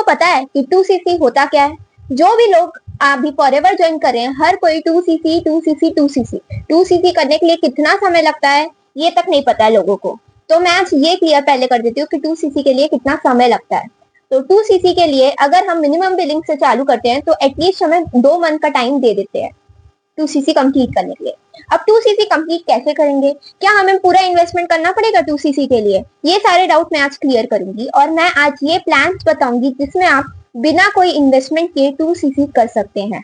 पता है कि 2cc होता क्या है? जो भी लोग अभी फॉरएवर ज्वाइन कर रहे हैं, हर कोई 2cc 2cc 2cc 2cc करने के लिए कितना समय लगता है ये तक नहीं पता है लोगों को। तो मैं आज ये क्लियर पहले कर देती हूँ कि 2cc के लिए कितना समय लगता है। तो 2cc के लिए अगर हम मिनिमम बिलिंग से चालू करते हैं तो एटलीस्ट हमें 2 मंथ का टाइम दे देते हैं 2cc कंप्लीट करने के लिए। अब 2cc कंप्लीट कैसे करेंगे? क्या हमें पूरा इन्वेस्टमेंट करना पड़ेगा 2cc के लिए? ये सारे डाउट मैं आज क्लियर करूंगी और मैं आज ये प्लान बताऊंगी जिसमें आप बिना कोई इन्वेस्टमेंट के 2cc कर सकते हैं।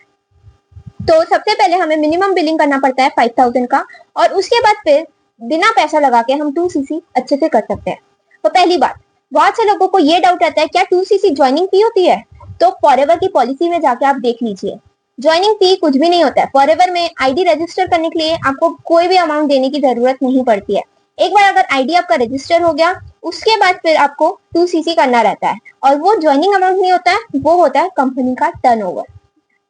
तो सबसे पहले हमें मिनिमम बिलिंग करना पड़ता है 5000 का और उसके बाद फिर बिना पैसा लगा के हम 2cc अच्छे से कर सकते हैं। तो पहली बात, बहुत से लोगों को ये डाउट आता है क्या 2cc ज्वाइनिंग फी होती है? तो फॉरएवर की पॉलिसी में जाके आप देख लीजिए, ज्वाइनिंग फी कुछ भी नहीं होता है। फॉरएवर में आईडी रजिस्टर करने के लिए आपको कोई भी अमाउंट देने की जरूरत नहीं पड़ती है। एक बार अगर आईडी आपका रजिस्टर हो गया उसके बाद फिर आपको 2cc करना रहता है और वो ज्वाइनिंग अमाउंट नहीं होता है, वो होता है कंपनी का टर्नओवर।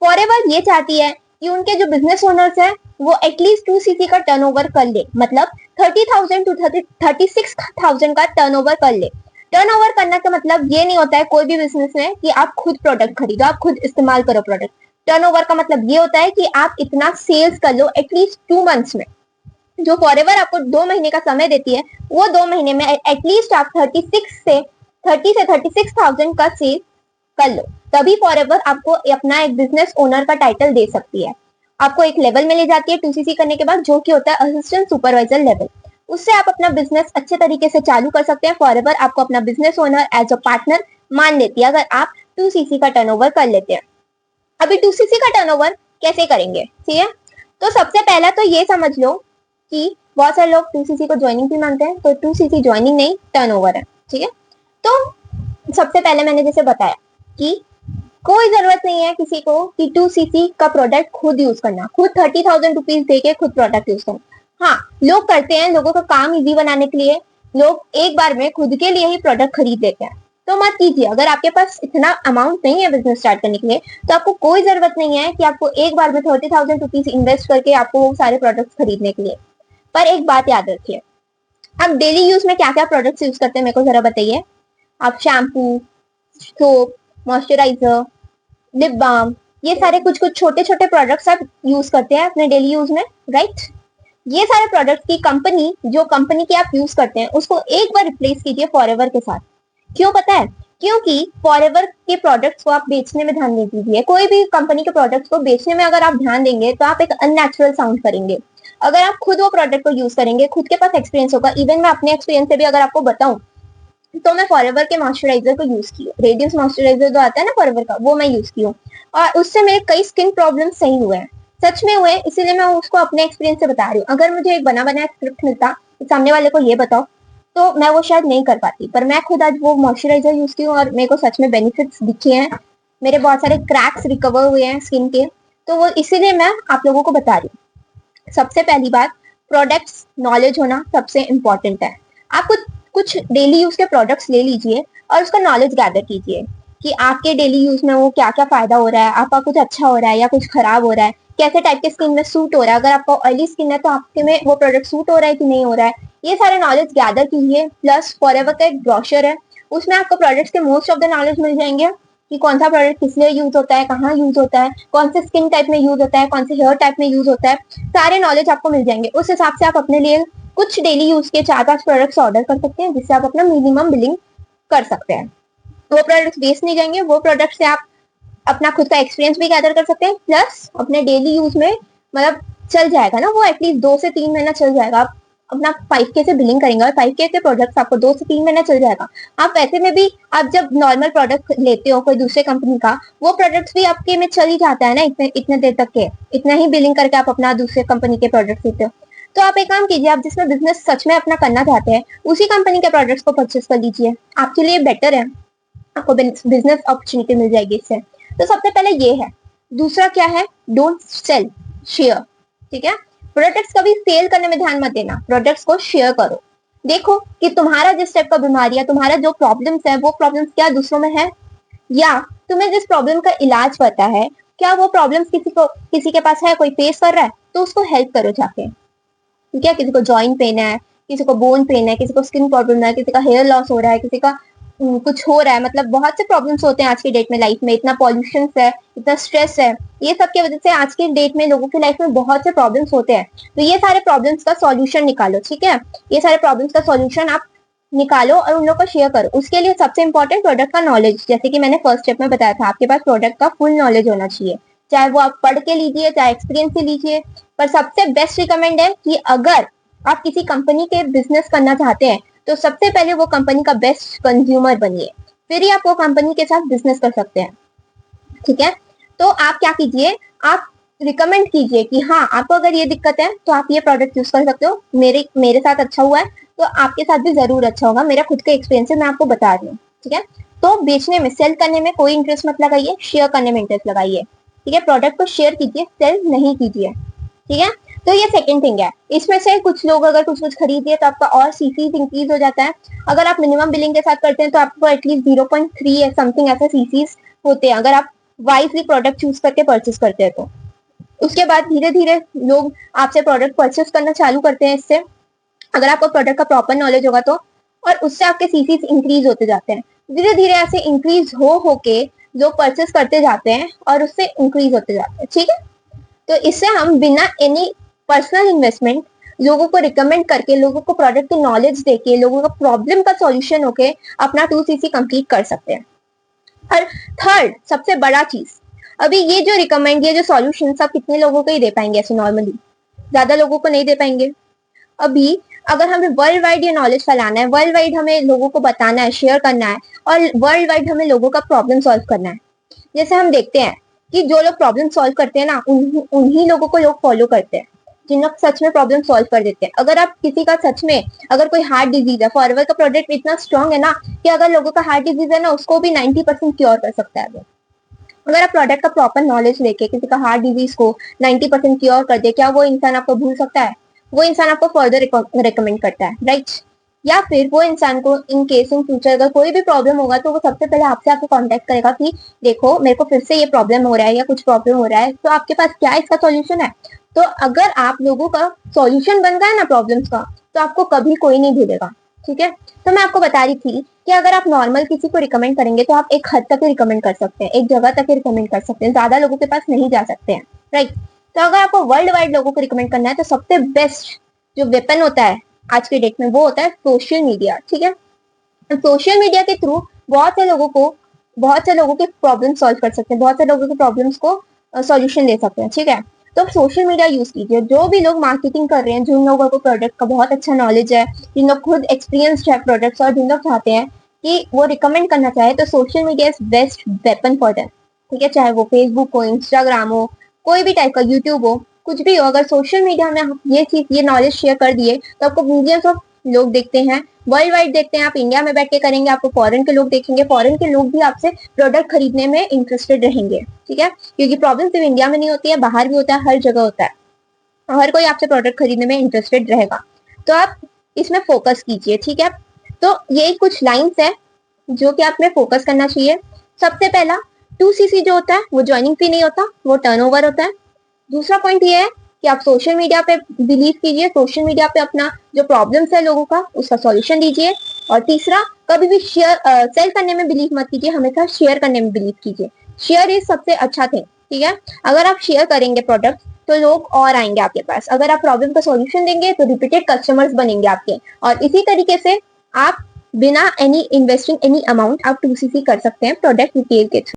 फॉरएवर ये चाहती है कि उनके जो बिजनेस ओनर्स है वो एटलीस्ट 2cc का टर्नओवर कर ले, मतलब 30,000 टू 36,000 का टर्नओवर कर ले। टर्नओवर करना का मतलब ये नहीं होता है कोई भी बिजनेस में कि आप खुद प्रोडक्ट खरीदो, आप खुद इस्तेमाल करो प्रोडक्ट। टर्नओवर का मतलब ये होता है कि आप इतना सेल्स कर लो एटलीस्ट 2 मंथ्स में। जो फॉरएवर आपको 2 महीने का समय देती है वो 2 महीने में एटलीस्ट आप 30 से 36,000 का सेल कर लो, तभी फॉरएवर आपको अपना एक बिजनेस ओनर का टाइटल दे सकती है। आपको एक लेवल में ले जाती है 2cc करने के बाद, जो कि होता है असिस्टेंट सुपरवाइजर लेवल। उससे आप अपना बिजनेस अच्छे तरीके से चालू कर सकते हैं। फॉरएवर आपको अपना business owner as a partner मान लेती है अगर आप 2cc का टर्नओवर कर लेते हैं। अभी 2cc का टर्नओवर कैसे करेंगे, ठीक है? तो सबसे पहला तो ये समझ लो कि बहुत सारे लोग 2cc को ज्वाइनिंग भी मानते हैं, तो 2cc ज्वाइनिंग नहीं टर्नओवर है, ठीक है? तो सबसे पहले मैंने जैसे बताया कि कोई जरूरत नहीं है किसी को कि 2cc का प्रोडक्ट खुद यूज करना, खुद 30,000 रुपीज देके खुद प्रोडक्ट यूज करना। हाँ, लोग करते हैं, लोगों का काम इजी बनाने के लिए लोग एक बार में खुद के लिए ही प्रोडक्ट खरीद लेते हैं। तो मत कीजिए। अगर आपके पास इतना अमाउंट नहीं है बिजनेस स्टार्ट करने के लिए तो आपको कोई जरूरत नहीं है कि आपको एक बार में 30,000 रुपीज इन्वेस्ट करके आपको वो सारे प्रोडक्ट्स खरीदने के लिए। पर एक बात याद रखिए, आप डेली यूज में क्या क्या प्रोडक्ट्स यूज करते हैं मेरे को जरा बताइए। आप shampoo, soap, moisturiser, lip balm, ये सारे कुछ कुछ छोटे छोटे प्रोडक्ट्स आप यूज करते हैं अपने डेली यूज में, राइट? ये सारे प्रोडक्ट्स की कंपनी, जो कंपनी के आप यूज करते हैं उसको एक बार रिप्लेस कीजिए फॉरएवर के साथ। क्यों पता है? क्योंकि फॉरएवर के प्रोडक्ट्स को आप बेचने में ध्यान नहीं दीजिए। कोई भी कंपनी के प्रोडक्ट्स को बेचने में अगर आप ध्यान देंगे तो आप एक अननेचुरल साउंड करेंगे। अगर आप खुद वो प्रोडक्ट को यूज करेंगे, खुद के पास एक्सपीरियंस होगा, इवन मैं अपने एक्सपीरियंस से भी अगर आपको बताऊं तो मैं फॉरएवर के मॉइस्चराइजर को यूज की, रेडियंस मॉइस्चराइजर जो आता है ना फॉरएवर का, वो मैं यूज की हूँ और उससे मेरे कई स्किन प्रॉब्लम सही हुए हैं, सच में हुए। इसीलिए मैं उसको अपने एक्सपीरियंस से बता रही हूँ। अगर मुझे एक बना बनाया स्क्रिप्ट मिलता सामने वाले को ये बताओ तो मैं वो शायद नहीं कर पाती, पर मैं खुद आज वो मॉइस्चराइजर यूज की हूँ और मेरे को सच में बेनिफिट्स दिखे हैं। मेरे बहुत सारे क्रैक्स रिकवर हुए हैं स्किन के, तो वो इसीलिए मैं आप लोगों को बता रही हूँ। सबसे पहली बात, प्रोडक्ट्स नॉलेज होना सबसे इम्पोर्टेंट है। आप कुछ डेली यूज के प्रोडक्ट्स ले लीजिए और उसका नॉलेज गैदर कीजिए कि आपके डेली यूज में वो क्या क्या फायदा हो रहा है, आपका कुछ अच्छा हो रहा है या कुछ खराब हो रहा है, कैसे टाइप के स्किन में सूट हो रहा है। अगर आपका ऑयली स्किन है तो आपके में वो प्रोडक्ट सूट हो रहा है कि नहीं हो रहा है, ये सारे नॉलेज गैदर कीजिए। प्लस फॉरएवर का एक ब्रोशर है, उसमें आपको प्रोडक्ट्स के मोस्ट ऑफ द नॉलेज मिल जाएंगे कि कौन सा प्रोडक्ट किस लिए यूज होता है, कहाँ यूज होता है, कौन से स्किन टाइप में यूज होता है, कौन से हेयर टाइप में यूज होता है, सारे नॉलेज आपको मिल जाएंगे। उस हिसाब से आप अपने लिए कुछ डेली यूज के 4-5 प्रोडक्ट्स ऑर्डर कर सकते हैं जिससे आप अपना मिनिमम बिलिंग कर सकते हैं। वो प्रोडक्ट्स वेस्ट नहीं जाएंगे, वो प्रोडक्ट से आप अपना खुद का एक्सपीरियंस भी गैदर कर सकते हैं, प्लस अपने डेली यूज में मतलब चल जाएगा ना, वो एटलीस्ट 2 से 3 महीना चल जाएगा। आप अपना 5K से बिलिंग करेंगे और 5K के प्रोडक्ट्स आपको 2 से 3 महीना चल जाएगा। आप वैसे में भी आप जब नॉर्मल प्रोडक्ट लेते हो कोई दूसरे कंपनी का, वो प्रोडक्ट्स भी आपके में चल ही जाता है ना इतने देर तक के, इतना ही बिलिंग करके आप अपना दूसरे कंपनी के प्रोडक्ट लेते हो। तो आप एक काम कीजिए, आप जिसमें बिजनेस सच में अपना करना चाहते हैं उसी कंपनी के प्रोडक्ट्स को परचेस कर लीजिए, आपके लिए बेटर है, आपको बिजनेस अपॉर्चुनिटी मिल जाएगी इससे। तो सबसे पहले ये है। दूसरा क्या है? डोंट सेल, शेयर, ठीक है? प्रोडक्ट्स कभी सेल करने में ध्यान मत देना, प्रोडक्ट्स को शेयर करो। देखो कि तुम्हारा जिस टाइप का बीमारी है, तुम्हारा जो प्रॉब्लम्स है वो प्रॉब्लम्स क्या दूसरों में है, या तुम्हें जिस प्रॉब्लम का इलाज पता है क्या वो प्रॉब्लम्स किसी के पास है, कोई फेस कर रहा है, तो उसको हेल्प करो जाके। ठीक है? किसी को जॉइंट पेन है, किसी को बोन पेन है, किसी को स्किन प्रॉब्लम है, किसी का हेयर लॉस हो रहा है, किसी का कुछ हो रहा है, मतलब बहुत से प्रॉब्लम्स होते हैं आज की डेट में लाइफ में, इतना पॉल्यूशन है, इतना स्ट्रेस है, ये सब की वजह से आज की डेट में लोगों की लाइफ में बहुत से प्रॉब्लम्स होते हैं। तो ये सारे प्रॉब्लम्स का सॉल्यूशन निकालो, ठीक है, ये सारे प्रॉब्लम्स का सॉल्यूशन आप निकालो और उन लोग को शेयर करो। उसके लिए सबसे इंपॉर्टेंट प्रोडक्ट का नॉलेज, जैसे कि मैंने फर्स्ट स्टेप में बताया था, आपके पास प्रोडक्ट का फुल नॉलेज होना चाहिए, चाहे वो आप पढ़ के लीजिए चाहे एक्सपीरियंस से लीजिए। पर सबसे बेस्ट रिकमेंड है कि अगर आप किसी कंपनी के बिजनेस करना चाहते हैं तो सबसे पहले वो कंपनी का बेस्ट कंज्यूमर बनिए, फिर ही आप वो कंपनी के साथ बिजनेस कर सकते हैं, ठीक है। तो आप क्या कीजिए, आप रिकमेंड कीजिए कि हाँ आपको अगर ये दिक्कत है तो आप ये प्रोडक्ट यूज कर सकते हो, मेरे मेरे साथ अच्छा हुआ है तो आपके साथ भी जरूर अच्छा होगा, मेरा खुद का एक्सपीरियंस है, मैं आपको बता रही हूँ, ठीक है। तो बेचने में, सेल करने में कोई इंटरेस्ट मत लगाइए, शेयर करने में इंटरेस्ट लगाइए, ठीक है। प्रोडक्ट को शेयर कीजिए, सेल नहीं कीजिए, ठीक है। तो ये सेकंड थिंग है। इसमें से कुछ लोग अगर कुछ कुछ खरीदिए तो आपका और सीसीज इंक्रीज हो जाता है। अगर आप मिनिमम बिलिंग के साथ करते हैं तो आपको एटलीस्ट 0.3 समथिंग ऐसा सीसीज होते हैं, अगर आप वाइजली प्रोडक्ट चूज करके परचेस करते हैं तो। उसके बाद धीरे धीरे लोग आपसे प्रोडक्ट परचेस करना चालू करते हैं इससे, अगर आपको प्रोडक्ट का प्रॉपर नॉलेज होगा तो, और उससे आपके सीसीज इंक्रीज होते जाते हैं। धीरे धीरे ऐसे इंक्रीज हो के लोग परचेस करते जाते हैं और उससे इंक्रीज होते जाते हैं, ठीक है। तो इससे हम बिना एनी पर्सनल इन्वेस्टमेंट लोगों को रिकमेंड करके, लोगों को प्रोडक्ट की नॉलेज देके, लोगों का प्रॉब्लम का सॉल्यूशन होके अपना 2cc कंप्लीट कर सकते हैं। और थर्ड सबसे बड़ा चीज, अभी ये जो रिकमेंड, ये जो सॉल्यूशन सब कितने लोगों को ही दे पाएंगे ऐसे नॉर्मली, ज्यादा लोगों को नहीं दे पाएंगे। अभी अगर हमें वर्ल्ड वाइड ये नॉलेज फैलाना है, वर्ल्ड वाइड हमें लोगों को बताना है, शेयर करना है, और वर्ल्ड वाइड हमें लोगों का प्रॉब्लम सॉल्व करना है। जैसे हम देखते हैं कि जो लोग प्रॉब्लम सॉल्व करते हैं ना, उन्हीं लोगों को लोग फॉलो करते हैं, जिन लोग सच में प्रॉब्लम सॉल्व कर देते हैं। अगर आप किसी का सच में, अगर कोई हार्ट डिजीज है, फॉरएवर का प्रोडक्ट इतना स्ट्रांग है ना कि अगर लोगों का हार्ट डिजीज है ना, उसको भी 90% क्योर कर सकता है वो। अगर आप प्रोडक्ट का प्रॉपर नॉलेज लेके किसी का हार्ट डिजीज को 90% क्योर कर दे, क्या वो इंसान आपको भूल सकता है? वो इंसान आपको फर्दर रिकमेंड करता है, राइट। या फिर वो इंसान को इन केस इन फ्यूचर अगर कोई भी प्रॉब्लम होगा तो वो सबसे पहले आपसे आके कांटेक्ट करेगा कि देखो मेरे को फिर से ये प्रॉब्लम हो रहा है या कुछ प्रॉब्लम हो रहा है, तो आपके पास क्या इसका सॉल्यूशन है। तो अगर आप लोगों का सॉल्यूशन बन गया ना प्रॉब्लम्स का, तो आपको कभी कोई नहीं भूलेगा, ठीक है। तो मैं आपको बता रही थी कि अगर आप नॉर्मल किसी को रिकमेंड करेंगे तो आप एक हद तक ही रिकमेंड कर सकते हैं, एक जगह तक ही रिकमेंड कर सकते हैं, ज्यादा लोगों के पास नहीं जा सकते हैं, राइट। तो अगर आपको वर्ल्ड वाइड लोगों को रिकमेंड करना है तो सबसे बेस्ट जो वेपन होता है आज के डेट में वो होता है सोशल मीडिया, ठीक है। सोशल मीडिया के थ्रू बहुत से लोगों के प्रॉब्लम सॉल्व कर सकते हैं, बहुत से लोगों के प्रॉब्लम्स को सॉल्यूशन दे सकते हैं, ठीक है। तो सोशल मीडिया यूज कीजिए, जो भी लोग मार्केटिंग कर रहे हैं, जिन लोगों को प्रोडक्ट का बहुत अच्छा नॉलेज है, जिन लोग खुद एक्सपीरियंस्ड है प्रोडक्ट्स, और जिन लोग चाहते हैं कि वो रिकमेंड करना चाहे, तो social media is best weapon for them, ठीक है। चाहे वो फेसबुक हो, इंस्टाग्राम हो, कोई भी टाइप का यूट्यूब हो, कुछ भी हो, अगर सोशल मीडिया में आप ये चीज, ये नॉलेज शेयर कर दिए तो आपको मिलियंस ऑफ लोग देखते हैं, वर्ल्ड वाइड देखते हैं। आप इंडिया में बैठ के करेंगे, आपको फॉरेन के लोग देखेंगे, फॉरेन के लोग भी आपसे प्रोडक्ट खरीदने में इंटरेस्टेड रहेंगे, ठीक है। क्योंकि प्रॉब्लम सिर्फ इंडिया में नहीं होती है, बाहर भी होता है, हर जगह होता है, हर कोई आपसे प्रोडक्ट खरीदने में इंटरेस्टेड रहेगा। तो आप इसमें फोकस कीजिए, ठीक है। तो ये कुछ लाइंस है जो कि आप में फोकस करना चाहिए। सबसे पहला, 2cc जो होता है वो ज्वाइनिंग फी नहीं होता, वो टर्नओवर होता है। दूसरा पॉइंट ये है कि आप सोशल मीडिया पे बिलीव कीजिए, सोशल मीडिया पे अपना जो प्रॉब्लम्स है लोगों का उसका सॉल्यूशन दीजिए। और तीसरा, कभी भी सेल करने में बिलीव मत कीजिए, हमेशा शेयर करने में बिलीव कीजिए। शेयर इज सबसे अच्छा थिंग, ठीक है। अगर आप शेयर करेंगे प्रोडक्ट तो लोग और आएंगे आपके पास, अगर आप प्रॉब्लम का सॉल्यूशन देंगे तो रिपीटेड कस्टमर्स बनेंगे आपके, और इसी तरीके से आप बिना एनी इन्वेस्टिंग एनी अमाउंट आप 2cc कर सकते हैं प्रोडक्ट रिटेल के थ्रू।